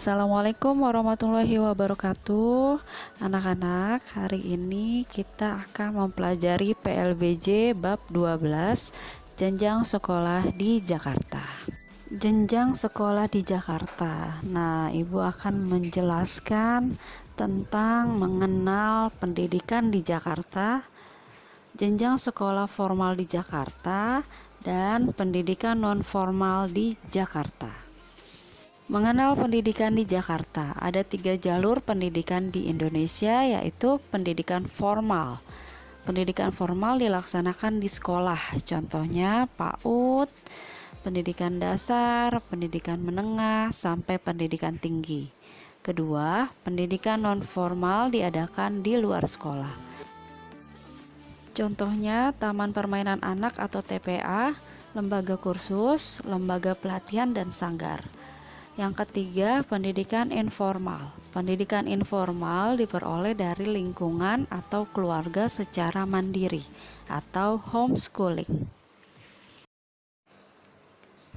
Assalamualaikum warahmatullahi wabarakatuh. Anak-anak, hari ini kita akan mempelajari PLBJ bab 12, jenjang sekolah di Jakarta. Jenjang sekolah di Jakarta. Nah, Ibu akan menjelaskan tentang mengenal pendidikan di Jakarta, jenjang sekolah formal di Jakarta, dan pendidikan non formal di Jakarta. Mengenal pendidikan di Jakarta, ada 3 jalur pendidikan di Indonesia, yaitu pendidikan formal. Pendidikan formal dilaksanakan di sekolah, contohnya PAUD, pendidikan dasar, pendidikan menengah, sampai pendidikan tinggi. Kedua, pendidikan non formal diadakan di luar sekolah. Contohnya Taman Permainan Anak atau TPA, lembaga kursus, lembaga pelatihan, dan sanggar. Yang ketiga, pendidikan informal. Pendidikan informal diperoleh dari lingkungan atau keluarga secara mandiri atau homeschooling.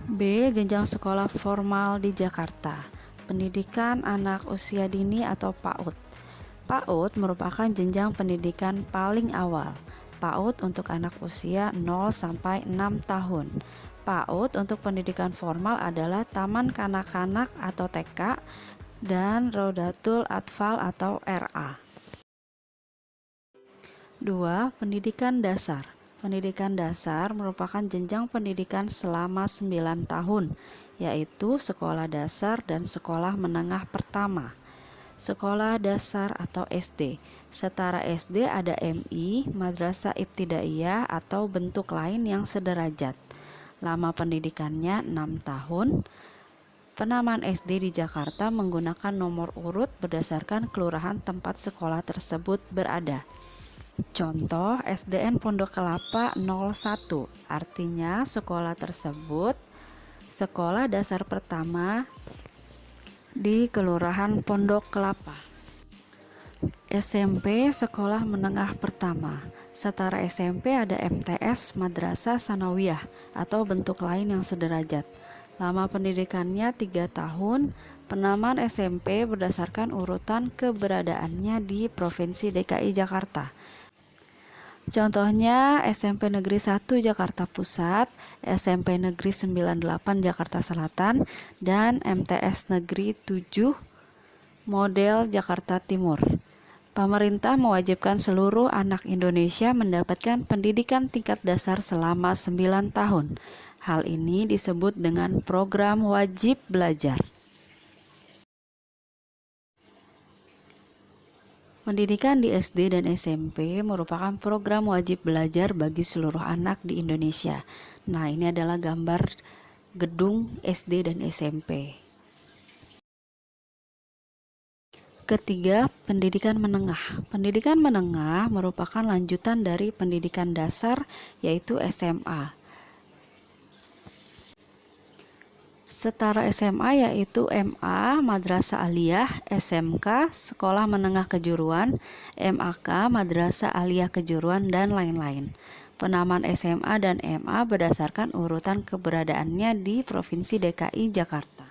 B. Jenjang sekolah formal di Jakarta. Pendidikan anak usia dini atau PAUD. PAUD merupakan jenjang pendidikan paling awal. PAUD untuk anak usia 0 sampai 6 tahun. PAUD untuk pendidikan formal adalah Taman Kanak-kanak atau TK dan Rodatul Atfal atau RA. 2. Pendidikan dasar. Pendidikan dasar merupakan jenjang pendidikan selama 9 tahun, yaitu sekolah dasar dan sekolah menengah pertama. Sekolah dasar atau SD. Setara SD ada MI, Madrasah Ibtidaiyah atau bentuk lain yang sederajat. Lama pendidikannya 6 tahun. Penamaan SD di Jakarta menggunakan nomor urut berdasarkan kelurahan tempat sekolah tersebut berada. Contoh SDN Pondok Kelapa 01, artinya sekolah tersebut sekolah dasar pertama di Kelurahan Pondok Kelapa. SMP sekolah menengah pertama. Setara SMP ada MTS Madrasah Sanawiyah atau bentuk lain yang sederajat. Lama pendidikannya 3 tahun. Penamaan SMP berdasarkan urutan keberadaannya di Provinsi DKI Jakarta. Contohnya SMP Negeri 1 Jakarta Pusat, SMP Negeri 98 Jakarta Selatan, dan MTS Negeri 7 Model Jakarta Timur. Pemerintah mewajibkan seluruh anak Indonesia mendapatkan pendidikan tingkat dasar selama 9 tahun. Hal ini disebut dengan program wajib belajar. Pendidikan di SD dan SMP merupakan program wajib belajar bagi seluruh anak di Indonesia. Nah, ini adalah gambar gedung SD dan SMP. Ketiga, pendidikan menengah. Pendidikan menengah merupakan lanjutan dari pendidikan dasar, yaitu SMA. Setara SMA yaitu MA, Madrasah Aliyah, SMK, Sekolah Menengah Kejuruan, MAK, Madrasah Aliyah Kejuruan, dan lain-lain. Penamaan SMA dan MA berdasarkan urutan keberadaannya di Provinsi DKI Jakarta.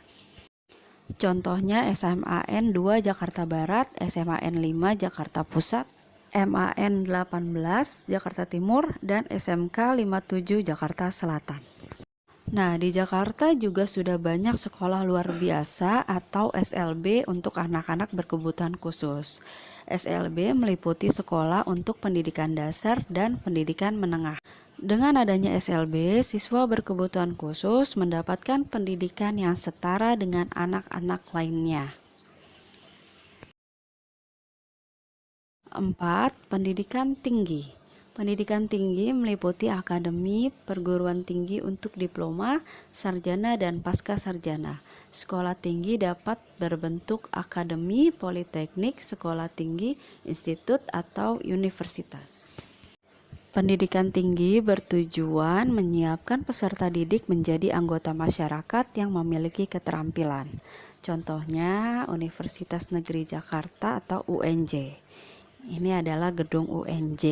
Contohnya SMAN 2 Jakarta Barat, SMAN 5 Jakarta Pusat, MAN 18 Jakarta Timur, dan SMK 57 Jakarta Selatan. Nah, di Jakarta juga sudah banyak sekolah luar biasa atau SLB untuk anak-anak berkebutuhan khusus. SLB meliputi sekolah untuk pendidikan dasar dan pendidikan menengah. Dengan adanya SLB, siswa berkebutuhan khusus mendapatkan pendidikan yang setara dengan anak-anak lainnya. 4. Pendidikan tinggi. Pendidikan tinggi meliputi akademi, perguruan tinggi untuk diploma, sarjana, dan pasca sarjana. Sekolah tinggi dapat berbentuk akademi, politeknik, sekolah tinggi, institut, atau universitas. Pendidikan tinggi bertujuan menyiapkan peserta didik menjadi anggota masyarakat yang memiliki keterampilan. Contohnya Universitas Negeri Jakarta atau UNJ. Ini adalah gedung UNJ.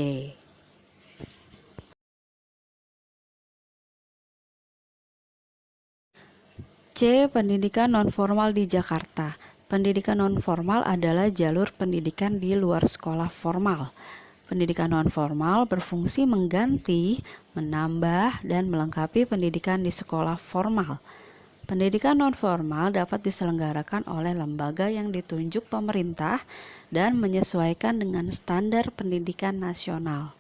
C. Pendidikan non-formal di Jakarta. Pendidikan nonformal adalah jalur pendidikan di luar sekolah formal. Pendidikan nonformal berfungsi mengganti, menambah, dan melengkapi pendidikan di sekolah formal. Pendidikan nonformal dapat diselenggarakan oleh lembaga yang ditunjuk pemerintah dan menyesuaikan dengan standar pendidikan nasional.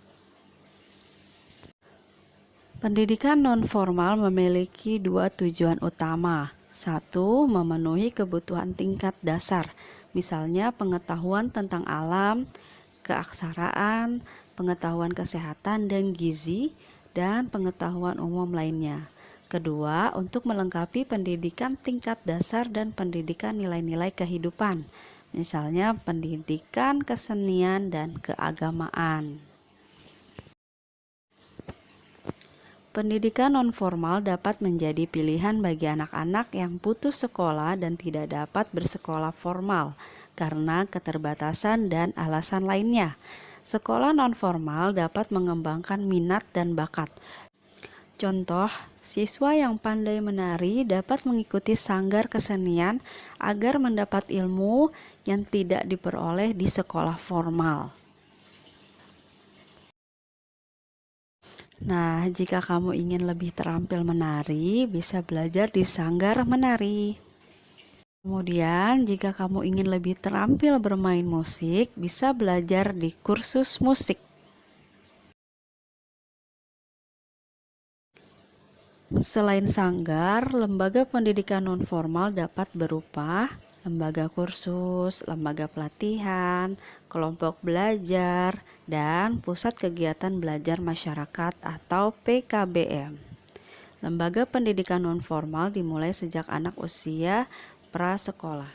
Pendidikan nonformal memiliki dua tujuan utama. Satu, memenuhi kebutuhan tingkat dasar, misalnya pengetahuan tentang alam, keaksaraan, pengetahuan kesehatan dan gizi, dan pengetahuan umum lainnya. Kedua, untuk melengkapi pendidikan tingkat dasar dan pendidikan nilai-nilai kehidupan, misalnya pendidikan kesenian dan keagamaan. Pendidikan nonformal dapat menjadi pilihan bagi anak-anak yang putus sekolah dan tidak dapat bersekolah formal karena keterbatasan dan alasan lainnya. Sekolah nonformal dapat mengembangkan minat dan bakat. Contoh, siswa yang pandai menari dapat mengikuti sanggar kesenian agar mendapat ilmu yang tidak diperoleh di sekolah formal. Nah, jika kamu ingin lebih terampil menari, bisa belajar di sanggar menari. Kemudian, jika kamu ingin lebih terampil bermain musik, bisa belajar di kursus musik. Selain sanggar, lembaga pendidikan nonformal dapat berupa lembaga kursus, lembaga pelatihan, kelompok belajar, dan pusat kegiatan belajar masyarakat atau PKBM. Lembaga pendidikan nonformal dimulai sejak anak usia prasekolah.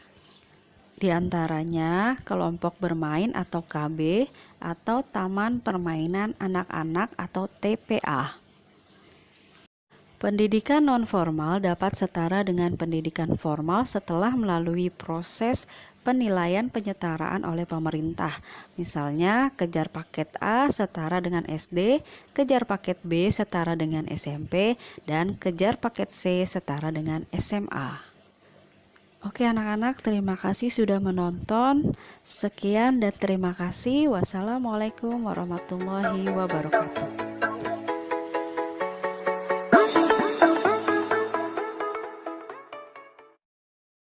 Di antaranya kelompok bermain atau KB atau Taman Permainan Anak-anak atau TPA. Pendidikan nonformal dapat setara dengan pendidikan formal setelah melalui proses penilaian penyetaraan oleh pemerintah. Misalnya, kejar paket A setara dengan SD, kejar paket B setara dengan SMP, dan kejar paket C setara dengan SMA. Oke anak-anak, terima kasih sudah menonton. Sekian dan terima kasih. Wassalamualaikum warahmatullahi wabarakatuh.